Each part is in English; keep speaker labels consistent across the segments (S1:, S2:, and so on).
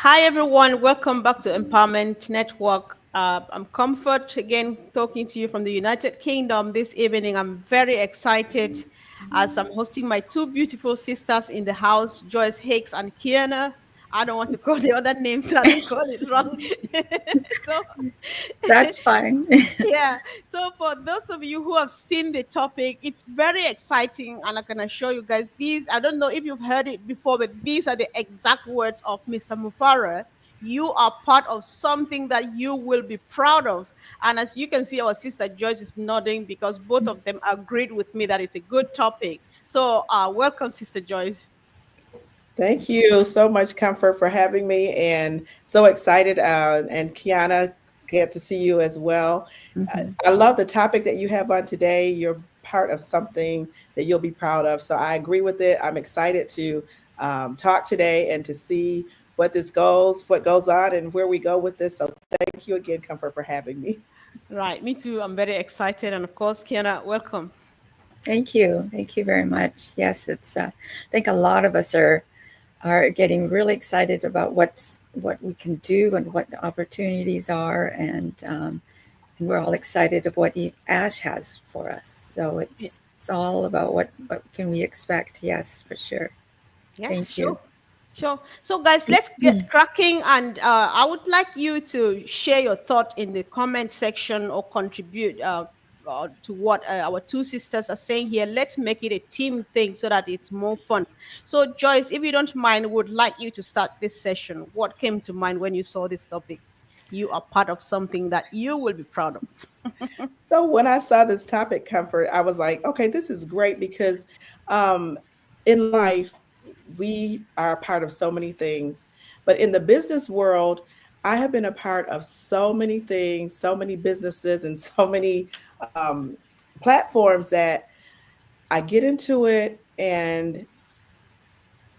S1: Hi, everyone. Welcome back to Empowerment Network. I'm Comfort again, talking to you from the United Kingdom this evening. I'm very excited as I'm hosting my two beautiful sisters in the house, Joyce Hicks and Kiana. I don't want to call the other names, so I don't call it wrong. so,
S2: That's fine.
S1: yeah. So for those of you who have seen the topic, it's very exciting, and I can assure you guys these. I don't know if you've heard it before, but these are the exact words of Mr. Mufara. You are part of something that you will be proud of. And as you can see, our sister Joyce is nodding because both of them agreed with me that it's a good topic. So, welcome, Sister Joyce.
S3: Thank you so much, Comfort, for having me, and so excited. And Kiana, get to see you as well.
S2: Mhm.
S3: I love the topic that you have on today. You're part of something that you'll be proud of. So I agree with it. I'm excited to talk today and to see what goes on, and where we go with this. So thank you again, Comfort, for having me.
S1: Right, me too. I'm very excited, and of course, Kiana, welcome.
S2: Thank you. Thank you very much. Yes, it's. I think a lot of us are getting really excited about what we can do and what the opportunities are, and we're all excited of what Ash has for us. So it's all about what can we expect. Yes, for sure.
S1: Yeah,
S2: Thank you.
S1: sure. Sure. So, guys, let's get cracking. And I would like you to share your thought in the comment section or contribute to what our two sisters are saying here. Let's make it a team thing so that it's more fun. So, Joyce, if you don't mind, would like you to start this session. What came to mind when you saw this topic? You are part of something that you will be proud of.
S3: So when I saw this topic, Comfort, I was like, okay, this is great because um, in life, we are a part of so many things. But in the business world, I have been a part of so many things, so many businesses, and so many um, platforms that I get into it and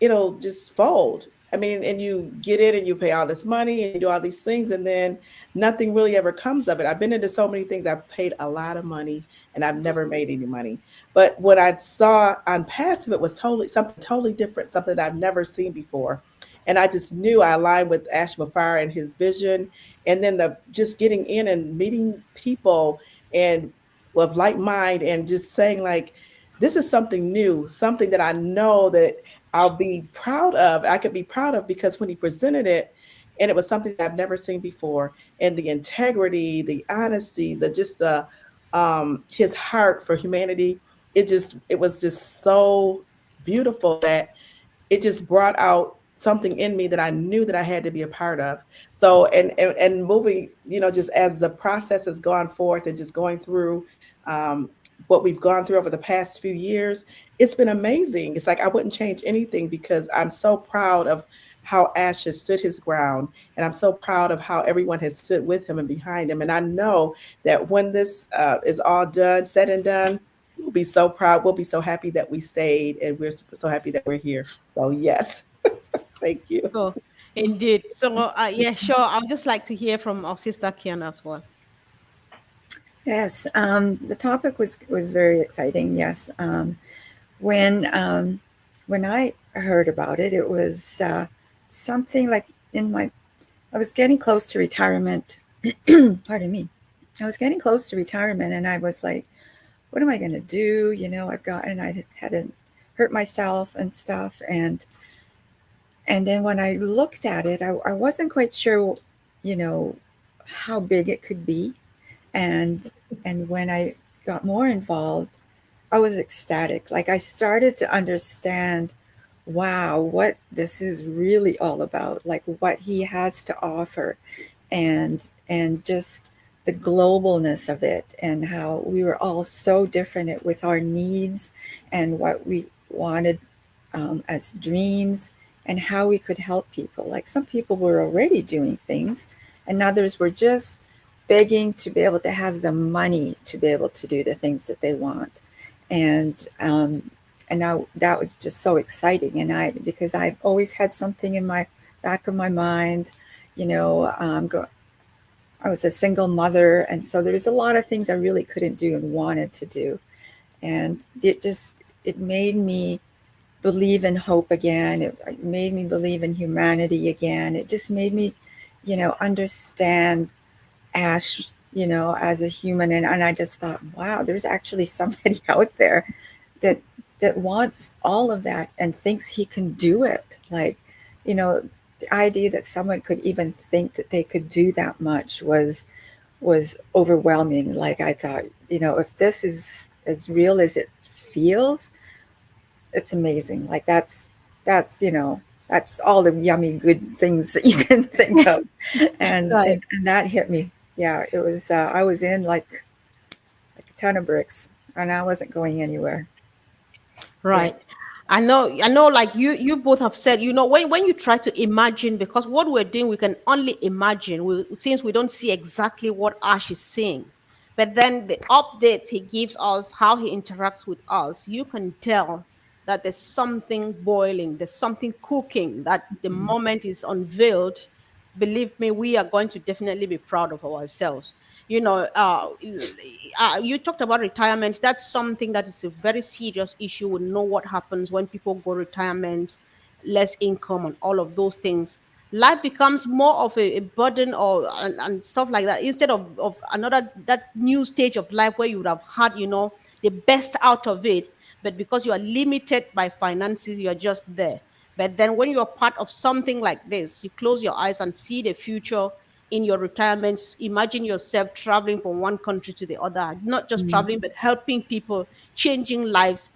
S3: it'll just fold. I mean, and you get in and you pay all this money and you do all these things, and then nothing really ever comes of it. I've been into so many things. I've paid a lot of money and I've never made any money. But what I saw on Passive, it was totally something totally different, something that I've never seen before. And I just knew I aligned with Ash Mafar and his vision. And then the just getting in and meeting people and of like mind and just saying like, this is something new, something that I know that I'll be proud of. I could be proud of because when he presented it, and it was something that I've never seen before, and the integrity, the honesty, the just the his heart for humanity, it was just so beautiful that it just brought out something in me that I knew that I had to be a part of. So and moving, just as the process has gone forth and just going through um, what we've gone through over the past few years, it's been amazing. It's like I wouldn't change anything because I'm so proud of how Ash has stood his ground, and I'm so proud of how everyone has stood with him and behind him. And I know that when this is all done, said and done, we'll be so proud. We'll be so happy that we stayed, and we're so happy that we're here. So yes, thank you.
S1: So, indeed. So, yeah, sure. I would just like to hear from our sister Kiana as well.
S2: Yes, the topic was very exciting. Yes, when when I heard about it, it was something like in my I was getting close to retirement. Pardon me. I was getting close to retirement, and I was like, "What am I going to do?" I've got and I hadn't hurt myself and stuff, and then when I looked at it, I wasn't quite sure, you know, how big it could be, and when I got more involved, I was ecstatic. Like I started to understand, wow, what this is really all about, like what he has to offer, and just the globalness of it, and how we were all so different with our needs and what we wanted as dreams, and how we could help people. Like some people were already doing things, and others were just begging to be able to have the money to be able to do the things that they want. And now that was just so exciting. And because I've always had something in my back of my mind, you know, I was a single mother, and so there was a lot of things I really couldn't do and wanted to do, and it made me believe in hope again. It made me believe in humanity again. It just made me, understand Ash, as a human. And I just thought, wow, there's actually somebody out there that wants all of that and thinks he can do it. Like, the idea that someone could even think that they could do that much was overwhelming. Like I thought, if this is as real as it feels, it's amazing. Like that's all the yummy good things that you can think of.
S1: Right.
S2: And that hit me. Yeah, it was I was in like a ton of bricks, and I wasn't going anywhere. Yeah.
S1: Right. I know, like you both have said, when you try to imagine, because what we're doing, we can only imagine, since we don't see exactly what Ash is seeing. But then the updates he gives us, how he interacts with us, you can tell that there's something boiling, there's something cooking, that the moment is unveiled, believe me, we are going to definitely be proud of ourselves. You talked about retirement. That's something that is a very serious issue. We know what happens when people go retirement, less income, and all of those things. Life becomes more of a burden, and stuff like that, instead of another, that new stage of life where you would have had, the best out of it. But because you are limited by finances, you are just there. But then when you're part of something like this, you close your eyes and see the future in your retirement. Imagine yourself traveling from one country to the other, not just
S2: Mm.
S1: traveling, but helping people, changing lives.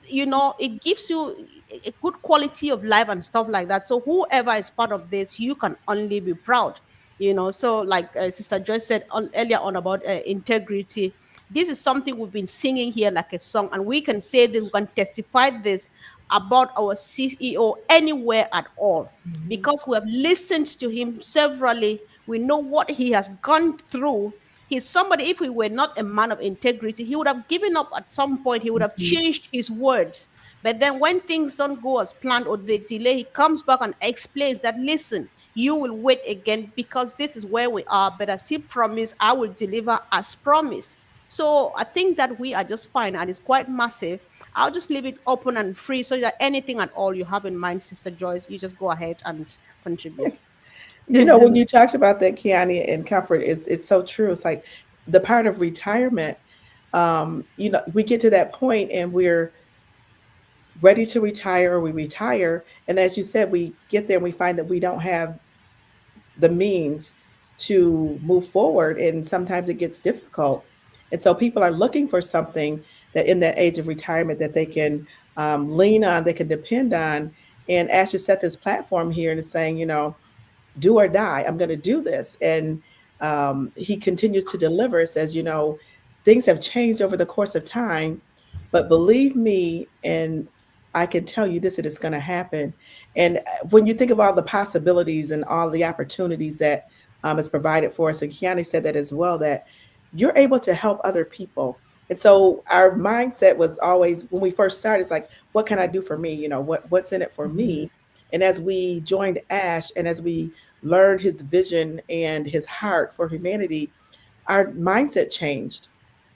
S1: It gives you a good quality of life and stuff like that. So whoever is part of this, you can only be proud. So like Sister Joyce said earlier on about integrity, this is something we've been singing here like a song, and we can say this, we can testify this about our CEO anywhere at all, because we have listened to him severally. We know what he has gone through. He's somebody, if he were not a man of integrity, he would have given up at some point. He would have
S2: Mhm.
S1: changed his words. But then when things don't go as planned or they delay, he comes back and explains that, listen, you will wait again because this is where we are. But as he promised, I will deliver as promised. So I think that we are just fine, and it's quite massive. I'll just leave it open and free so that anything at all you have in mind, Sister Joyce, you just go ahead and contribute.
S3: When you talked about that, Kiani, and comfort, it's so true. It's like the part of retirement. We get to that point and we're ready to retire, or we retire, and as you said, we get there and we find that we don't have the means to move forward, and sometimes it gets difficult. And so people are looking for something that in that age of retirement that they can lean on, they can depend on. And Ash has set this platform here and is saying, do or die, I'm going to do this. And he continues to deliver. Says, things have changed over the course of time, but believe me, and I can tell you this, it is going to happen. And when you think of all the possibilities and all the opportunities that is provided for us, and Kiani said that as well, that you're able to help other people. And so our mindset was always, when we first started, it's like, what can I do for me? What's in it for
S2: Mhm.
S3: me? And as we joined Ash, and as we learned his vision and his heart for humanity, our mindset changed,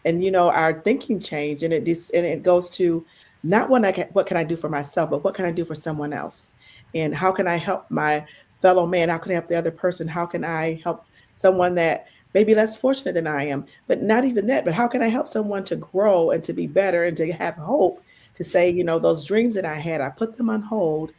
S3: and our thinking changed, and it goes to not what can I do for myself, but what can I do for someone else, and how can I help my fellow man? How can I help the other person? How can I help someone that maybe less fortunate than I am? But not even that, but how can I help someone to grow and to be better and to have hope, to say, those dreams that I had, I put them on hold,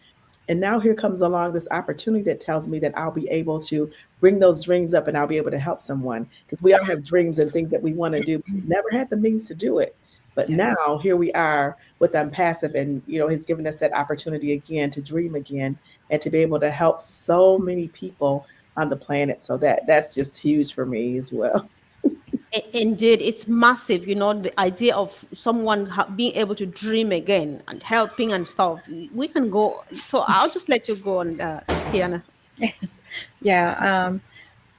S3: and now here comes along this opportunity that tells me that I'll be able to bring those dreams up and I'll be able to help someone. Because we all have dreams and things that we want to do, never had the means to do it. But
S2: Yeah.
S3: now here we are with Unpassive, and he's given us that opportunity again to dream again and to be able to help so many people on the planet. So that's just huge for me as well.
S1: Indeed, it's massive. The idea of someone being able to dream again and helping and stuff. We can go. So I'll just let you go on, Kiana.
S2: Yeah.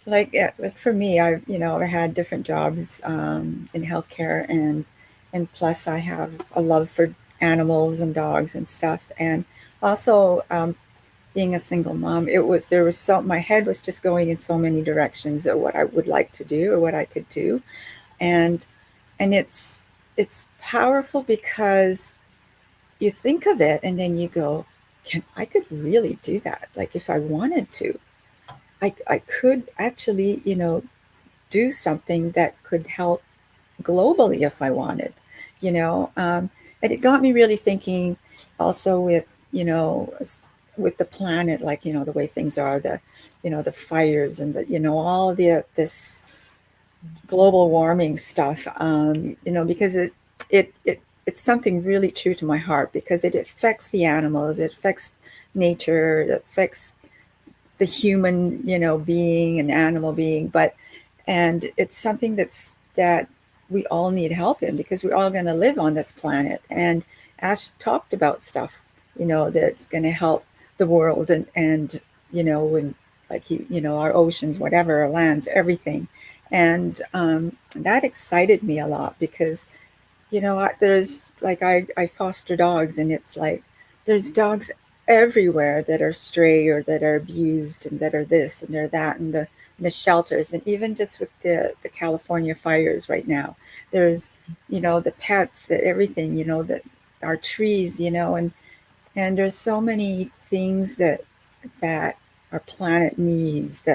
S2: Like for me, I had different jobs in healthcare, and plus I have a love for animals and dogs and stuff, and also being a single mom, there was so my head was just going in so many directions of what I would like to do or what I could do, and it's powerful because you think of it and then you go, can I could really do that? Like if I wanted to, I could actually, do something that could help globally if I wanted, you know. And it got me really thinking also with, with the planet, like, the way things are, the fires and all this global warming stuff, because it's something really true to my heart because it affects the animals, it affects nature, it affects the human, being and animal being, and it's something that we all need help in because we're all going to live on this planet. And Ash talked about stuff, that's going to help the world and and like our oceans, whatever, our lands, everything. And that excited me a lot because there's like I foster dogs, and it's like there's dogs everywhere that are stray or that are abused and that are this and they're that, and the shelters, and even just with the California fires right now, there's the pets, everything, that our trees, and there's so many things that our planet needs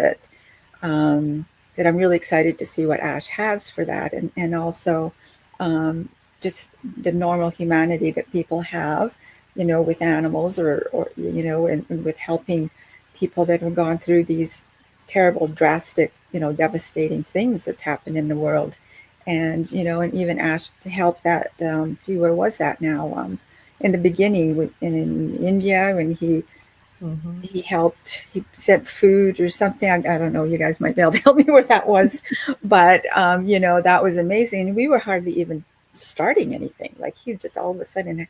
S2: um, that I'm really excited to see what Ash has for that, and also um, just the normal humanity that people have, with animals or and with helping people that have gone through these terrible, drastic, devastating things that's happened in the world, and and even Ash to help that. Gee, where was that now? In the beginning, in India, when
S3: Mhm.
S2: he helped, he sent food or something. I don't know, you guys might be able to help me where that was, but that was amazing. And we were hardly even starting anything. Like he just all of a sudden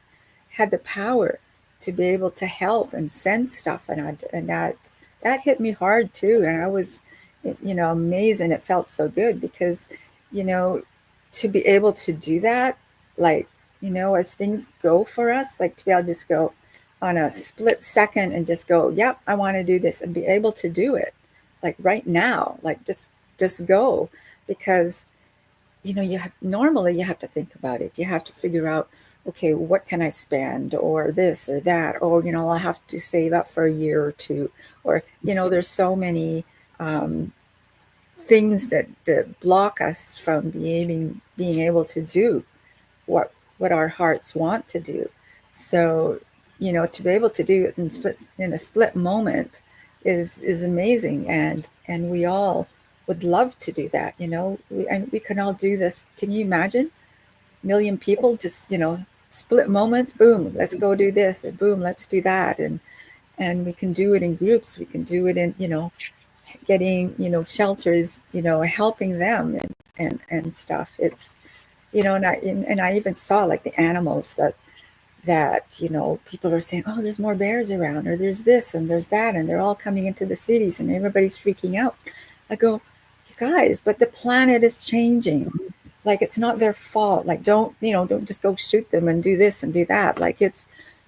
S2: had the power to be able to help and send stuff, and that hit me hard too. And I was amazed, and it felt so good because you know to be able to do that, like as things go for us, like to be able to just go on a split second and just go, yep, I want to do this, and be able to do it like right now, like just go. Because normally you have to think about it, you have to figure out, okay, what can I spend, or this or that, or I'll have to save up for a year or two, or there's so many things that block us from being able to do what our hearts want to do. So, to be able to do it in a split moment is amazing, and we all would love to do that. And we can all do this. Can you imagine? Million people just split moments. Boom, let's go do this, or boom, let's do that, and we can do it in groups. We can do it in getting shelters, helping them and stuff. It's and I even saw like the animals that people are saying, oh, there's more bears around, or there's this and there's that, and they're all coming into the cities and everybody's freaking out. I go, you guys, but the planet is changing. Like it's not their fault. Like don't just go shoot them and do this and do that. Like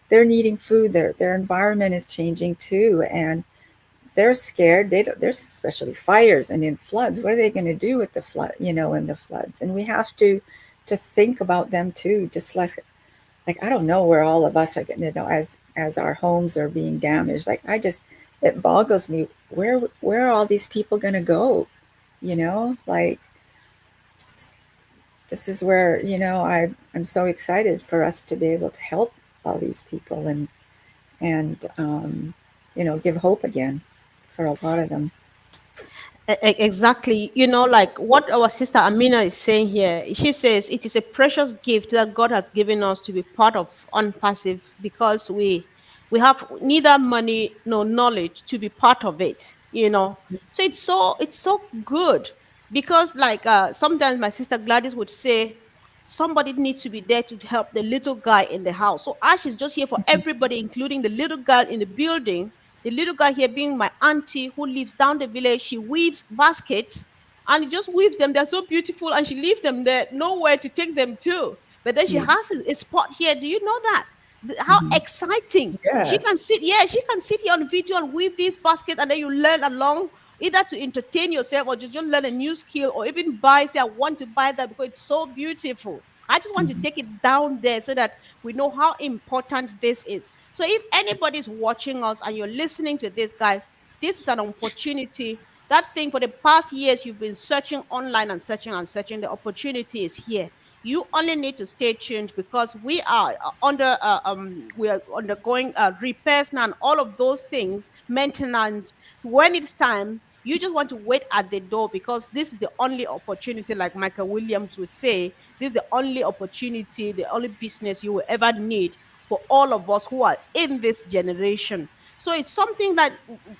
S2: they're needing food. Their environment is changing too, and they're scared. They don't, there's especially fires and in floods. What are they going to do with the flood? In the floods, and we have to think about them too. Just like I don't know where all of us are getting, as our homes are being damaged. Like it boggles me, where are all these people going to go? Like this is where I'm so excited for us to be able to help all these people and give hope again for a lot of them.
S1: Exactly. Like what our sister Amina is saying here. She says it is a precious gift that God has given us to be part of Unpassive because we have neither money nor knowledge to be part of it. So it's so good because like sometimes my sister Gladys would say somebody needs to be there to help the little guy in the house. So Ash is just here for everybody, including the little girl in the building. The little girl here being my auntie who lives down the village. She weaves baskets and she just weaves them. They're so beautiful and she leaves them there, nowhere to take them to. But then she
S2: Yeah.
S1: has a spot here. Do you know that? How exciting. She can
S3: Yes.
S1: sit, yeah, she can sit here on video and weave these baskets and then you learn along either to entertain yourself or just learn a new skill or even buy, say, I want to buy that because it's so beautiful. I just want to take it down there so that we know how important this is. So if anybody's watching us and you're listening to this, guys, this is an opportunity. That thing for the past years you've been searching online and searching and searching, the opportunity is here. You only need to stay tuned because we are undergoing repairs now and all of those things, maintenance. When it's time, you just want to wait at the door because this is the only opportunity, like Michael Williams would say, this is the only opportunity, the only business you will ever need for all of us who are in this generation. So it's something that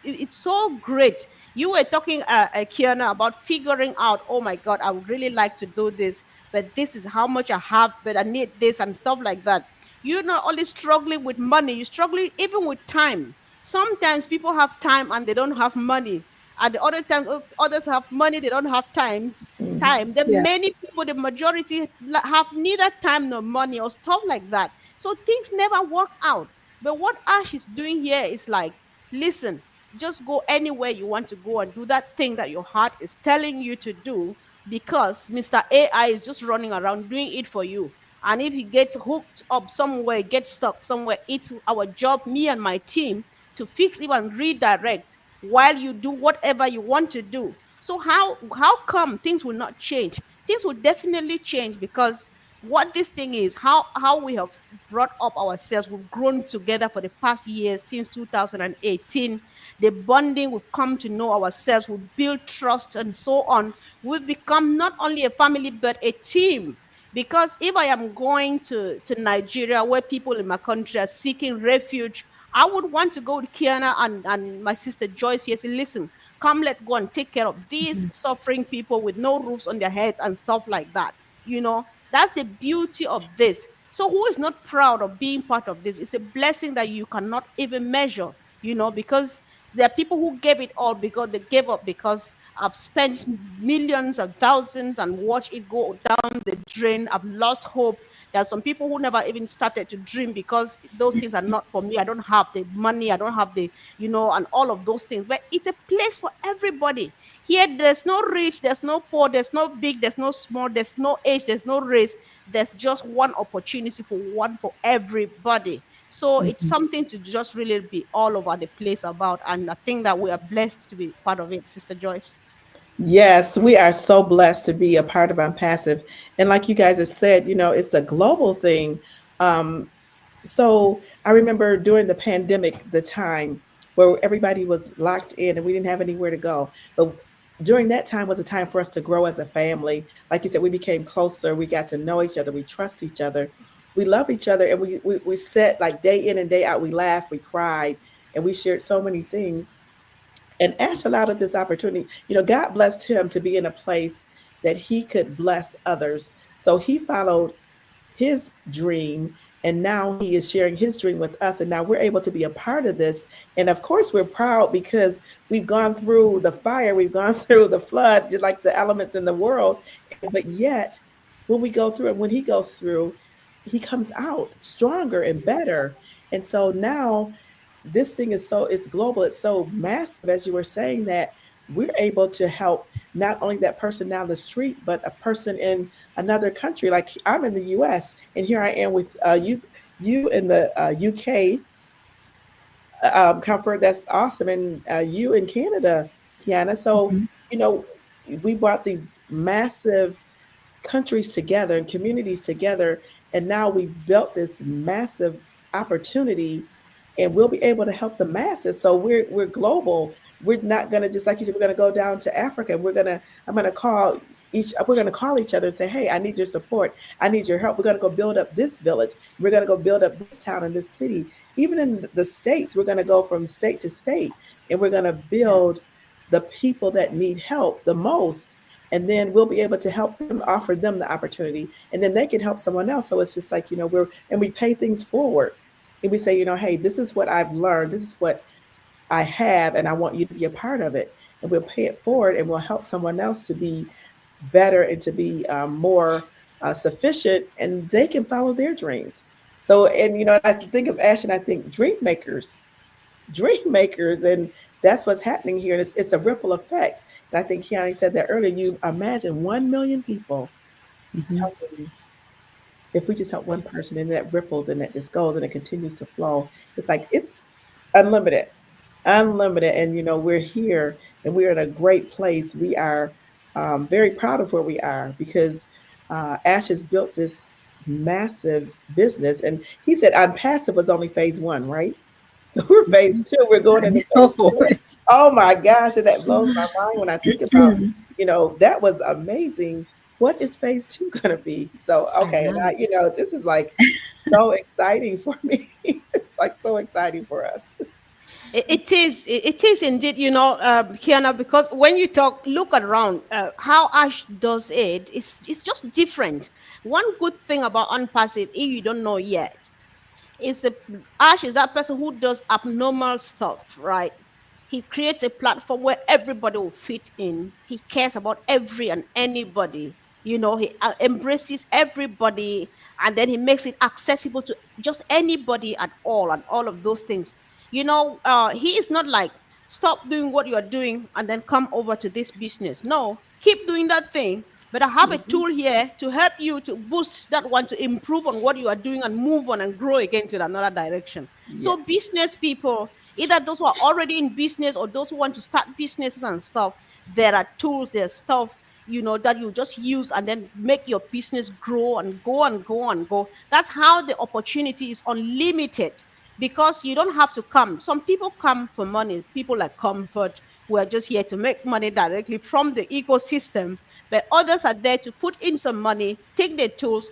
S1: it's so great. You were talking, Kiana, about figuring out, oh my God, I would really like to do this, but this is how much I have, but I need this and stuff like that. You're not only struggling with money, you're struggling even with time. Sometimes people have time and they don't have money. At the other times, others have money, they don't have time. Time. The
S2: Yeah.
S1: many people, the majority, have neither time nor money or stuff like that. So things never work out. But what Ash is doing here is like, listen, just go anywhere you want to go and do that thing that your heart is telling you to do because Mr. AI is just running around doing it for you. And if he gets hooked up somewhere, gets stuck somewhere, it's our job, me and my team, to fix it and redirect while you do whatever you want to do. So how come things will not change? Things will definitely change because what this thing is, how we have brought up ourselves, we've grown together for the past years since 2018. The bonding, we've come to know ourselves, we've built trust and so on. We've become not only a family but a team. Because if I am going to Nigeria, where people in my country are seeking refuge, I would want to go with Kiana and my sister Joyce here. Say, listen, come, let's go and take care of these suffering people with no roofs on their heads and stuff like that. That's the beauty of this. So, who is not proud of being part of this? It's a blessing that you cannot even measure, because there are people who gave it all because they gave up because I've spent millions and thousands and watched it go down the drain. I've lost hope. There are some people who never even started to dream because those things are not for me. I don't have the money. I don't have and all of those things. But it's a place for everybody. Here, there's no rich, there's no poor, there's no big, there's no small, there's no age, there's no race. There's just one opportunity for everybody. So it's something to just really be all over the place about. And I think that we are blessed to be part of it, Sister Joyce.
S3: Yes, we are so blessed to be a part of Unpassive. And like you guys have said, it's a global thing. Um, so I remember during the pandemic, the time where everybody was locked in and we didn't have anywhere to go. But during that time was a time for us to grow as a family. Like you said, we became closer. We got to know each other. We trust each other. We love each other. And we sat like day in and day out. We laughed, we cried, and we shared so many things. And Ash allowed us this opportunity. God blessed him to be in a place that he could bless others. So he followed his dream, and now he is sharing his dream with us, and now we're able to be a part of this. And of course we're proud because we've gone through the fire, we've gone through the flood, just like the elements in the world. But yet when we go through and when he goes through, he comes out stronger and better. And so now this thing is it's global, it's so massive, as you were saying, that we're able to help not only that person down the street, but a person in another country. Like I'm in the US and here I am with you in the UK, Comfort. That's awesome. And you in Canada, Kiana. So, you know, we brought these massive countries together and communities together. And now we've built this massive opportunity and we'll be able to help the masses. So we're global. We're not gonna, just like you said, we're gonna go down to Africa and I'm gonna call each other and say, hey, I need your support. I need your help. We're gonna go build up this village. We're gonna go build up this town and this city. Even in the states, we're gonna go from state to state and we're gonna build the people that need help the most. And then we'll be able to help them, offer them the opportunity, and then they can help someone else. So it's just like, we pay things forward. And we say, hey, this is what I've learned. This is what I have, and I want you to be a part of it. And we'll pay it forward and we'll help someone else to be better and to be more sufficient, and they can follow their dreams. So, and, I think of Ash and I think dream makers. And that's what's happening here. And it's a ripple effect. And I think Kiani said that earlier. You imagine 1 million people
S2: Mhm.
S3: helping if we just help one person and that ripples and that just goes and it continues to flow, it's like it's unlimited, unlimited. And we're here and we're in a great place. We are very proud of where we are because Ash has built this massive business. And he said Unpassive was only phase one, right? So we're phase two. We're going into
S2: I
S3: phase
S2: know.
S3: three. Oh my gosh. And that blows my mind when I think about, that was amazing. What is phase two going to be? So,
S1: I
S3: okay. And
S1: know.
S3: this is like so exciting for me. It's like so exciting for us.
S1: It is indeed, Kiana, because when you talk, look around, how Ash does it, it's just different. One good thing about Unpassive, if you don't know yet, is the Ash is that person who does abnormal stuff, right? He creates a platform where everybody will fit in. He cares about every and anybody. He embraces everybody, and then he makes it accessible to just anybody at all, and all of those things. He is not like, stop doing what you are doing and then come over to this business. No, keep doing that thing, but I have a
S3: Mhm.
S1: tool here to help you to boost that one, to improve on what you are doing and move on and grow again to another direction.
S3: Yes.
S1: So business people, either those who are already in business or those who want to start businesses and stuff, there are tools, there's stuff, that you just use and then make your business grow and go and go and go. That's how the opportunity is unlimited, because you don't have to come. Some people come for money, people like Comfort, who are just here to make money directly from the ecosystem, but others are there to put in some money, take their tools,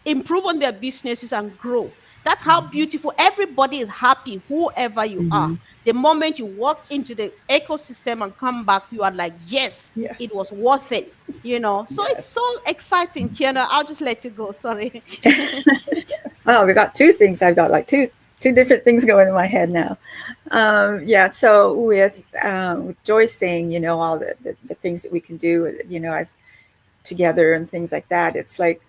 S1: improve on their businesses, and grow. That's how
S3: Mhm.
S1: beautiful. Everybody is happy, whoever you are.
S2: Mhm.
S1: The moment you walk into the ecosystem and come back, you are like, yes, it
S3: Yes.
S1: was worth it. So
S3: Yes.
S1: it's so exciting, Kiana. I'll just let you go. Sorry.
S2: Well, we got two things. I've got like two different things going in my head now. Yeah. So with Joyce saying, all the things that we can do, as together and things like that, it's like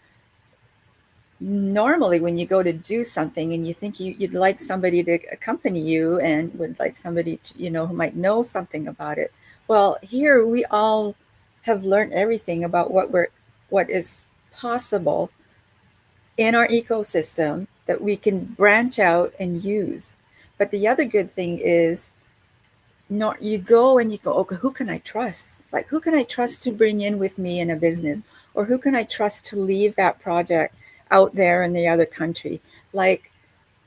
S2: normally when you go to do something and you think you'd like somebody to accompany you and would like somebody to, who might know something about it. Well, here we all have learned everything about what is possible in our ecosystem that we can branch out and use. But the other good thing is, not you go and you go, okay, who can I trust? Like, who can I trust to bring in with me in a business? Or who can I trust to leave that project out there in the other country? Like,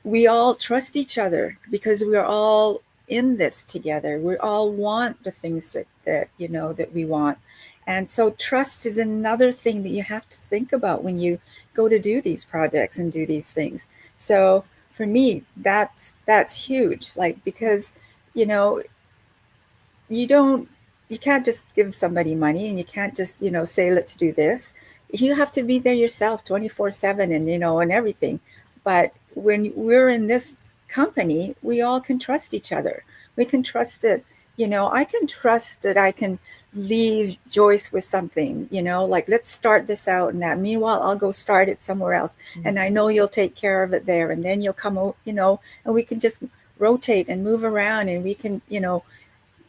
S2: we all trust each other because we're all in this together. We all want the things that we want. And so trust is another thing that you have to think about when you go to do these projects and do these things. So for me, that's huge. Like, because you know you don't you can't just give somebody money, and you can't just say let's do this. You have to be there yourself 24/7, and and everything. But when we're in this company, we all can trust each other. We can trust that, I can trust that I can leave Joyce with something, like let's start this out, and that meanwhile I'll go start it somewhere else, and I
S3: Mhm.
S2: know you'll take care of it there, and then you'll come out, and we can just rotate and move around, and we can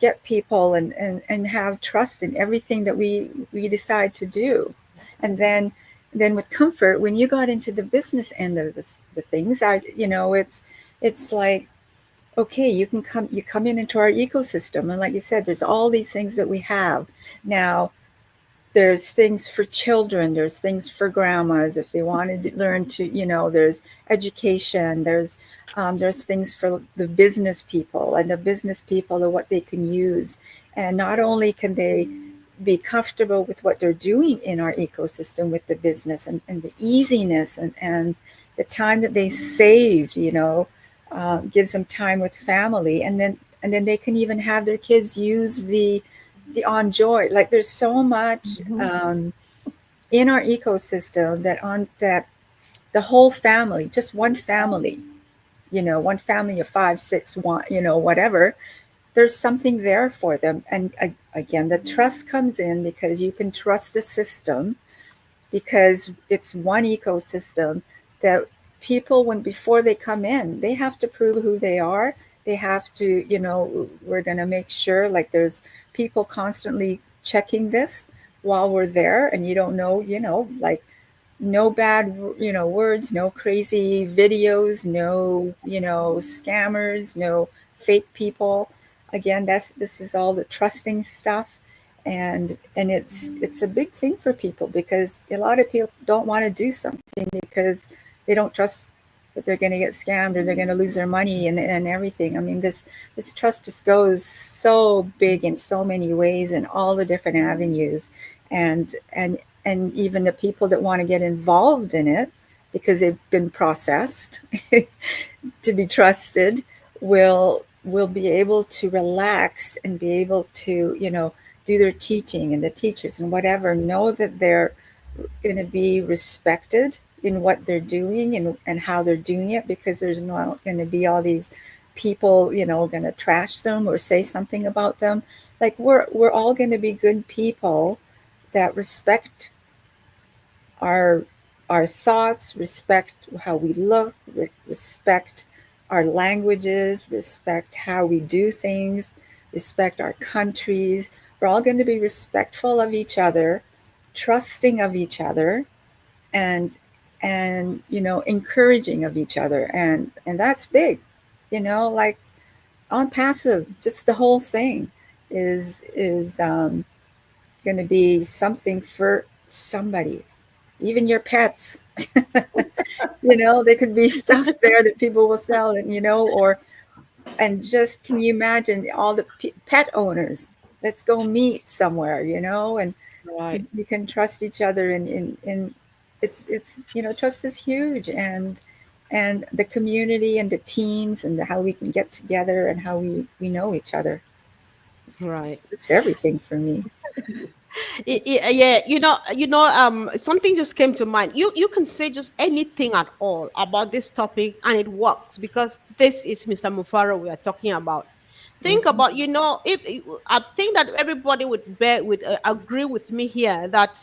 S2: get people and have trust in everything that we decide to do. And then with Comfort, when you got into the business end of the things, it's like, okay, you come into our ecosystem, and like you said, there's all these things that we have now. There's things for children, there's things for grandmas if they wanted to learn to, there's education, there's things for the business people, and the business people are what they can use. And not only can they be comfortable with what they're doing in our ecosystem with the business, and the easiness, and the time that they saved, gives them time with family, and then they can even have their kids use the on joy. Like, there's so much
S3: Mhm.
S2: in our ecosystem that the whole family, just one family of five, six, one, whatever, there's something there for them. And again, the trust comes in because you can trust the system, because it's one ecosystem that people, when before they come in, they have to prove who they are. They have to, we're going to make sure, like, there's people constantly checking this while we're there, and you don't know, like, no bad, words, no crazy videos, no, scammers, no fake people. Again, this is all the trusting stuff, and it's a big thing for people because a lot of people don't want to do something because they don't trust that they're going to get scammed or they're going to lose their money and everything. I mean, this trust just goes so big in so many ways in all the different avenues, and even the people that want to get involved in it because they've been processed to be trusted will be able to relax and be able to do their teaching, and the teachers and whatever know that they're going to be respected in what they're doing and how they're doing it, because there's not going to be all these people going to trash them or say something about them. Like we're all going to be good people that respect our our thoughts, respect how we look, respect our languages, respect how we do things, respect our countries. We're all going to be respectful of each other, trusting of each other, and encouraging of each other, and that's big. Like on passive, just the whole thing is going to be something for somebody, even your pets. There could be stuff there that people will sell, and and just can you imagine all the pet owners? Let's go meet somewhere, and
S1: Right.
S2: you can trust each other, and it's trust is huge, and the community and the teams and how we can get together and how we know each other.
S1: Right.
S2: It's everything for me.
S1: Yeah, something just came to mind. You can say just anything at all about this topic and it works because this is Mr. Mufaro we are talking about. Think
S2: Mhm.
S1: about, if I think that everybody would agree with me here that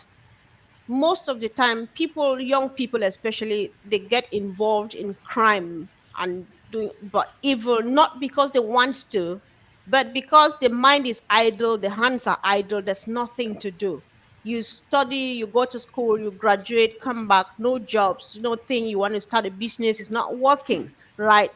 S1: most of the time people, young people especially, they get involved in crime and doing but evil, not because they want to, but because the mind is idle, the hands are idle, there's nothing to do. You study, you go to school, you graduate, come back, no jobs, no thing, you want to start a business, it's not working, right?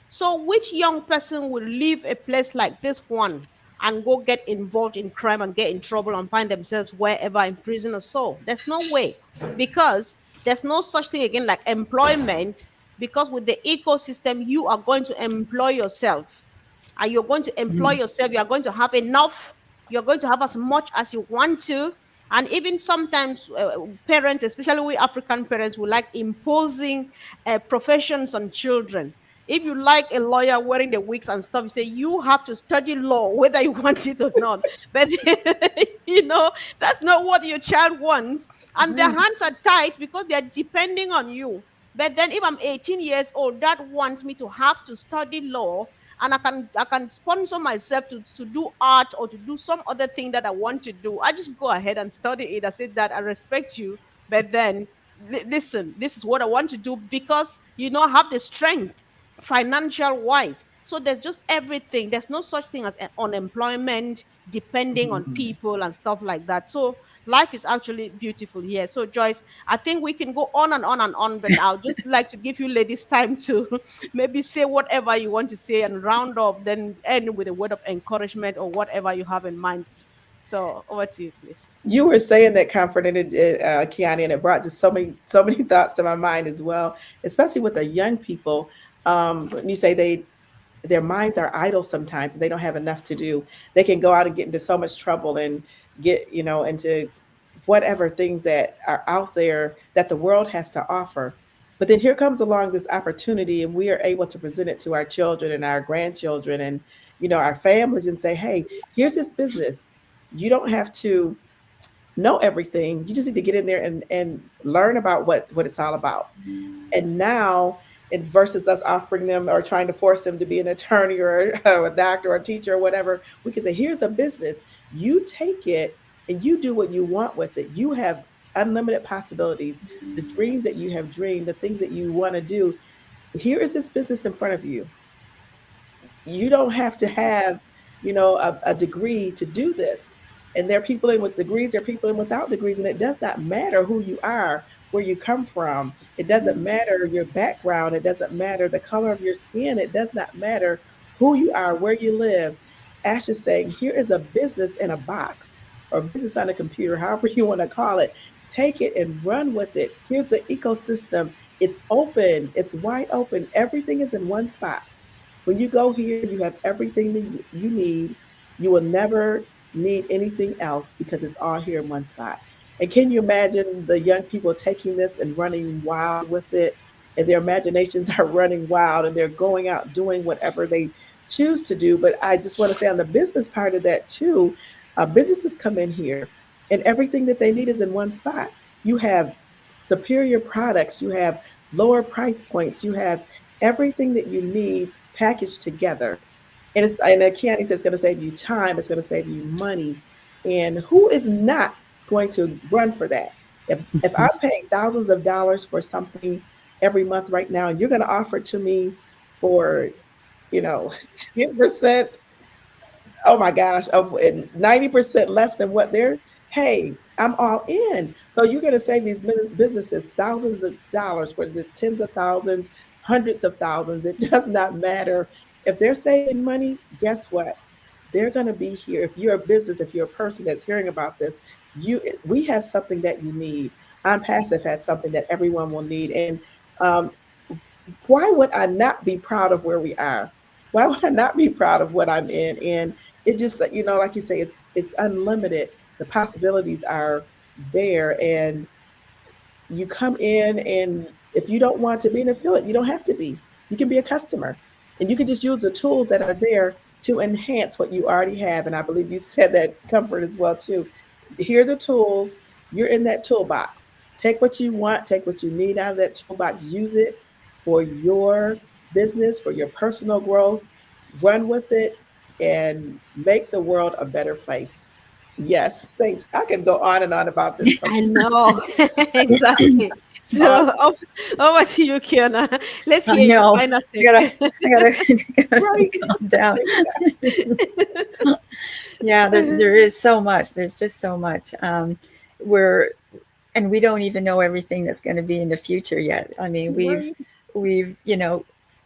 S1: So which young person will leave a place like this one and go get involved in crime and get in trouble and find themselves wherever in prison or so? There's no way, because there's no such thing again like employment, because with the ecosystem you are going to employ yourself, and you're going to employ
S2: Mhm.
S1: yourself, you're going to have enough, you're going to have as much as you want to. And even sometimes parents, especially we African parents, will like imposing professions on children. If you like a lawyer wearing the wigs and stuff, you say you have to study law whether you want it or not. But that's not what your child wants, and their
S2: Mhm.
S1: hands are tight because they're depending on you. But then if I'm 18 years old, dad wants me to have to study law, and I can sponsor myself to do art or to do some other thing that I want to do. I just go ahead and study it. I said that I respect you, but then listen, this is what I want to do because I have the strength financial wise. So there's just everything. There's no such thing as unemployment, depending on
S3: Mhm.
S1: people and stuff like that. So life is actually beautiful here. So Joyce, I think we can go on and on and on, but I'll just like to give you ladies time to maybe say whatever you want to say and round up, then end with a word of encouragement or whatever you have in mind. So over to you, please.
S3: You were saying that comfort, and Kiani, and it brought just so many thoughts to my mind as well, especially with the young people. When you say their minds are idle sometimes, and they don't have enough to do, they can go out and get into so much trouble and get into whatever things that are out there that the world has to offer. But then here comes along this opportunity, and we are able to present it to our children and our grandchildren and our families and say, hey, here's this business. You don't have to know everything. You just need to get in there and learn about what it's all about. And now, and versus us offering them or trying to force them to be an attorney or a doctor or a teacher or whatever, we can say, here's a business. You take it and you do what you want with it. You have unlimited possibilities. The dreams that you have dreamed, the things that you want to do. Here is this business in front of you. You don't have to have a degree to do this. And there are people in with degrees, there are people in without degrees, and it does not matter who you are. where you come from. It doesn't matter your background. It doesn't matter the color of your skin. It does not matter who you are, where you live. Ash is saying, here is a business in a box or business on a computer, however you want to call it. Take it and run with it. Here's the ecosystem. It's open, it's wide open. Everything is in one spot. When you go here, you have everything that you need. You will never need anything else because it's all here in one spot. And can you imagine the young people taking this and running wild with it? And their imaginations are running wild and they're going out doing whatever they choose to do. But I just want to say on the business part of that too, businesses come in here and everything that they need is in one spot. You have superior products, you have lower price points, you have everything that you need packaged together. And Kiani says it's going to save you time, it's going to save you money. And who is not going to run for that? If I'm paying thousands of dollars for something every month right now, and you're going to offer it to me for, 10%, oh my gosh, of 90% less than what they're, hey, I'm all in. So you're going to save these businesses thousands of dollars, whether it's tens of thousands, hundreds of thousands. It does not matter. If they're saving money, guess what? They're going to be here. If you're a business, if you're a person that's hearing about this, we have something that you need. Unpassive has something that everyone will need. And um, why would I not be proud of where we are? Why would I not be proud of what I'm in? And it just, like you say, it's unlimited. The possibilities are there, and you come in, and if you don't want to be an affiliate, you don't have to be. You can be a customer, and you can just use the tools that are there to enhance what you already have. And I believe you said that, Comfort, as well too. Here are the tools. You're in that toolbox. Take what you want, take what you need out of that toolbox, use it for your business, for your personal growth, run with it, and make the world a better place. Yes, I can go on and on about this.
S1: I know. Exactly.
S3: On.
S1: So over to you, Kiana. Let's
S2: I
S1: hear your
S2: know.
S1: final
S2: I gotta,
S1: take.
S2: I gotta,
S3: Right.
S2: calm down. Yeah, there is so much. There's just so much. We're and we don't even know everything that's going to be in the future yet. I mean,
S3: Right.
S2: we've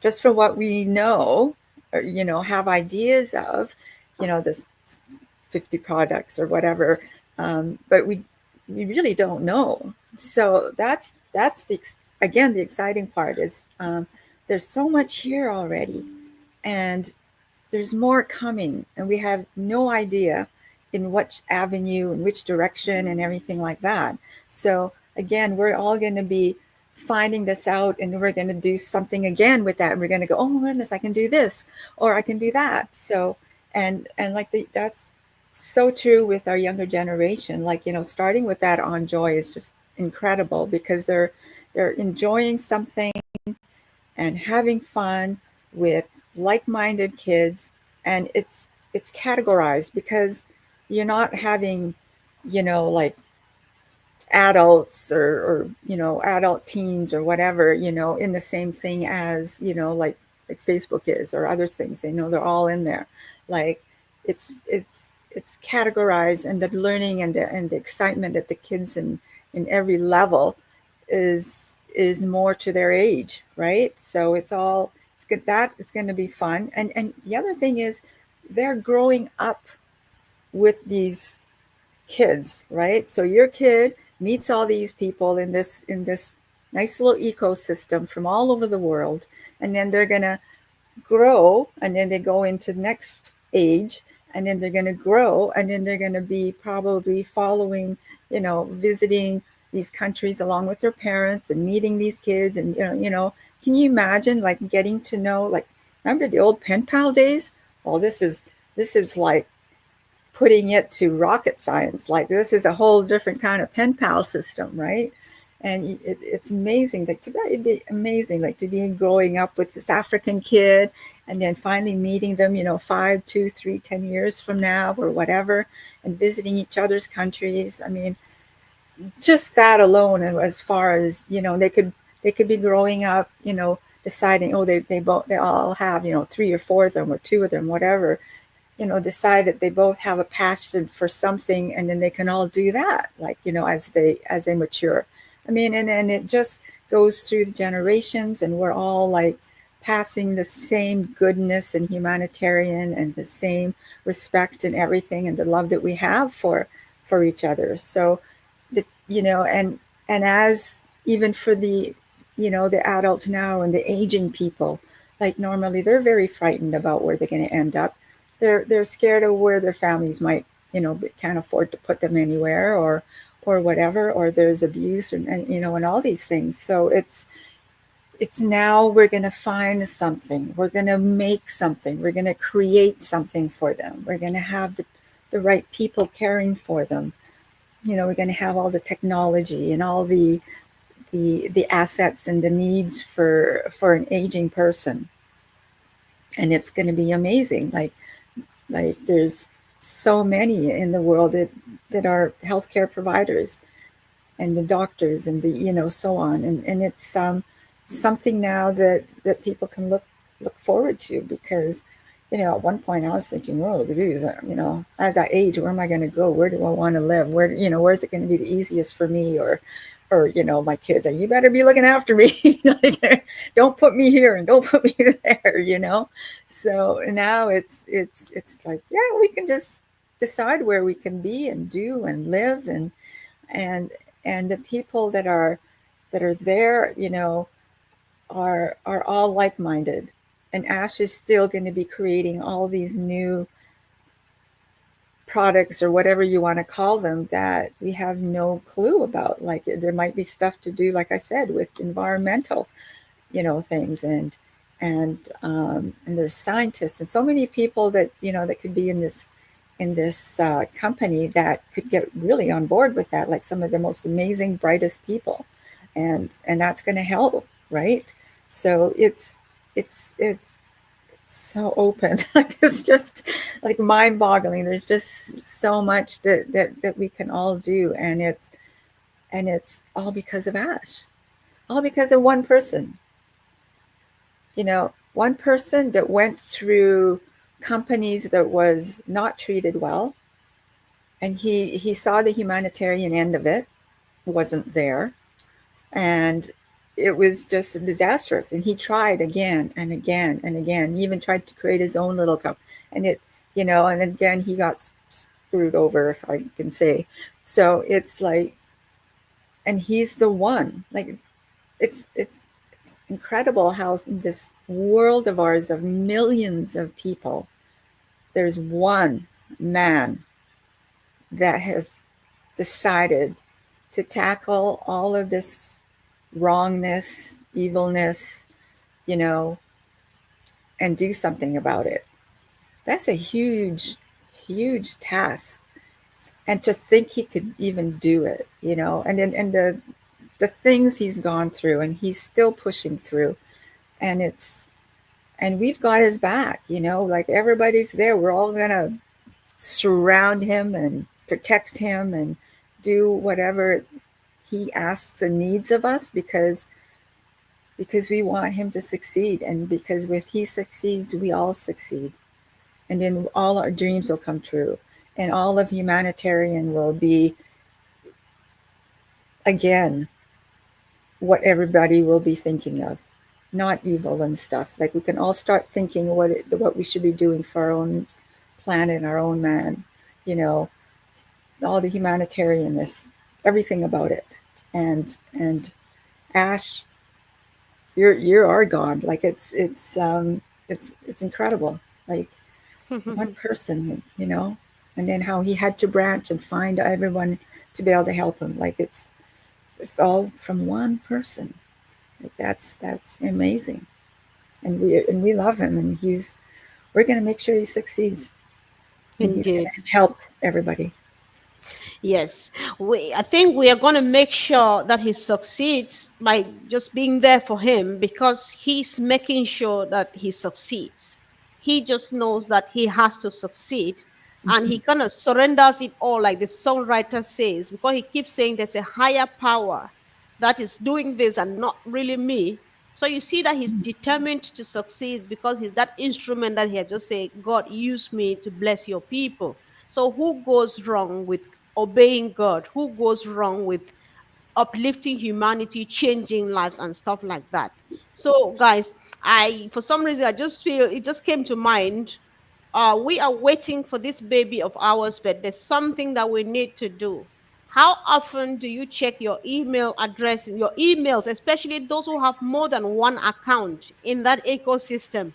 S2: just from what we know, or have ideas of, this 50 products or whatever, but we really don't know. So that's again the exciting part is there's so much here already, and there's more coming, and we have no idea in which avenue, in which direction, and everything like that. So again, we're all going to be finding this out, and we're going to do something again with that. And we're going to go, oh my goodness, I can do this, or I can do that. So, and like that's so true with our younger generation. Like, starting with that on joy is just incredible because they're enjoying something and having fun with like-minded kids, and it's categorized because you're not having like adults or adult teens or whatever in the same thing as like Facebook is or other things. They're all in there. Like it's categorized, and the learning and the excitement that the kids in every level is more to their age, right? So it's good. That is going to be fun. And the other thing is they're growing up with these kids, right? So your kid meets all these people in this nice little ecosystem from all over the world, and then they're going to grow, and then they go into the next age, and then they're going to grow, and then they're going to be probably following, visiting these countries along with their parents and meeting these kids. And can you imagine like getting to know, like, remember the old pen pal days? Well, this is like putting it to rocket science. Like, this is a whole different kind of pen pal system, right? And it's amazing. Like, it'd be amazing, like, to be growing up with this African kid, and then finally meeting them, 5, 2, 3, 10 years from now or whatever, and visiting each other's countries. I mean, just that alone, and as far as they could be growing up, deciding, oh, they all have 3 or 4 of them or 2 of them, whatever, decide that they both have a passion for something, and then they can all do that, like, as they mature. I mean, and it just goes through the generations, and we're all like passing the same goodness and humanitarian and the same respect and everything and the love that we have for each other. So, and as even for the the adults now and the aging people, like normally they're very frightened about where they're going to end up. They're scared of where their families might can't afford to put them anywhere, or whatever, or there's abuse, and all these things. So it's now we're going to find something, we're going to make something, we're going to create something for them, we're going to have the right people caring for them. We're going to have all the technology and all the assets and the needs for an aging person, and it's going to be amazing. Like there's so many in the world that are healthcare providers and the doctors and the so on, and it's something now that people can look forward to, because at one point I was thinking, oh geez, as I age, where am I going to go, where do I want to live, where's it going to be the easiest for me, or my kids, you better be looking after me. Like, don't put me here and don't put me there. So now it's like, yeah, we can just decide where we can be and do and live, and and the people that are there, are all like-minded. And Ash is still going to be creating all these new products, or whatever you want to call them, that we have no clue about. Like, there might be stuff to do, like I said, with environmental things, and there's scientists and so many people that that could be in this company that could get really on board with that, like some of the most amazing, brightest people, and that's going to help, right? So it's so open. Like, it's just like mind-boggling. There's just so much that we can all do, and it's all because of Ash, all because of one person. One person that went through companies that was not treated well, and he saw the humanitarian end of it wasn't there, and it was just disastrous, and he tried again and again and again. He even tried to create his own little company, and and again he got screwed over, if I can say. So it's like, and he's the one, like, it's incredible how in this world of ours of millions of people, there's one man that has decided to tackle all of this wrongness, evilness, you know, and do something about it. That's a huge, huge task. And to think he could even do it, and the things he's gone through, and he's still pushing through, and we've got his back, like, everybody's there. We're all gonna surround him and protect him and do whatever he asks and needs of us, because we want him to succeed, and because if he succeeds, we all succeed, and then all our dreams will come true, and all of humanitarian will be, again, what everybody will be thinking of, not evil and stuff. Like, we can all start thinking what we should be doing for our own planet, our own man, you know, all the humanitarianness, everything about it. And Ash, you're our god. Like, it's incredible. Like, one person, and then how he had to branch and find everyone to be able to help him. Like, it's all from one person. Like, that's amazing, and we love him, and we're gonna make sure he succeeds, and he's gonna
S1: Indeed.
S2: help everybody.
S1: Yes, I think we are going to make sure that he succeeds by just being there for him, because he's making sure that he succeeds. He just knows that he has to succeed, and he kind of surrenders it all, like the songwriter says, because he keeps saying there's a higher power that is doing this and not really me. So you see that he's determined to succeed, because he's that instrument that he had just said, God, use me to bless your people. So who goes wrong with obeying God? Who goes wrong with uplifting humanity, changing lives, and stuff like that. So, guys, I for some reason I just feel it just came to mind. We are waiting for this baby of ours, but there's something that we need to do. How often do you check your email address, your emails, especially those who have more than one account in that ecosystem?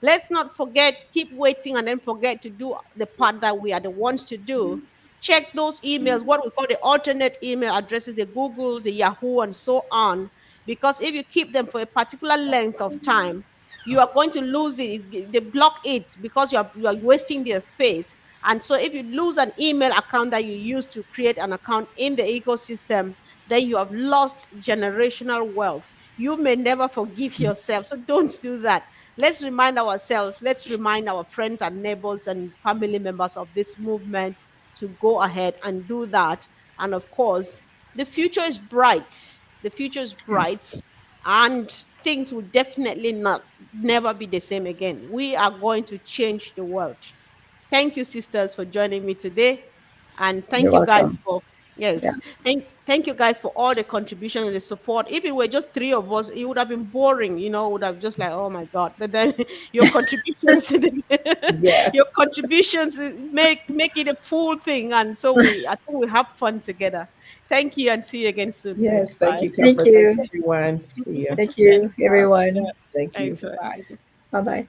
S1: Let's not forget, keep waiting and then forget to do the part that we are the ones to do. Check those emails, what we call the alternate email addresses, the Googles, the Yahoo, and so on. Because if you keep them for a particular length of time, you are going to lose it. They block it because you are wasting their space. And so if you lose an email account that you use to create an account in the ecosystem, then you have lost generational wealth. You may never forgive yourself. So don't do that. Let's remind ourselves, let's remind our friends and neighbors and family members of this movement to go ahead and do that. And of course, the future is bright. The future is bright,
S2: Yes.
S1: and things will definitely not never be the same again. We are going to change the world. Thank you, sisters, for joining me today. And
S2: You're
S1: thank you guys
S2: welcome.
S1: for,
S2: Yeah.
S1: yes, thank you guys for all the contribution and the support. If it were just three of us, it would have been boring, would have just like, oh my God. But then your contributions, your
S3: Yes.
S1: contributions make it a full thing. And so I think we have fun together. Thank you, and see you again soon, guys.
S3: Yes. Thank
S1: Bye.
S3: you,
S2: Thank
S3: Comfort. Thank you,
S2: you.
S3: everyone. See you.
S2: Thank you,
S1: Excellent.
S2: everyone.
S3: Thank you.
S1: Excellent.
S3: Bye.
S2: Bye bye.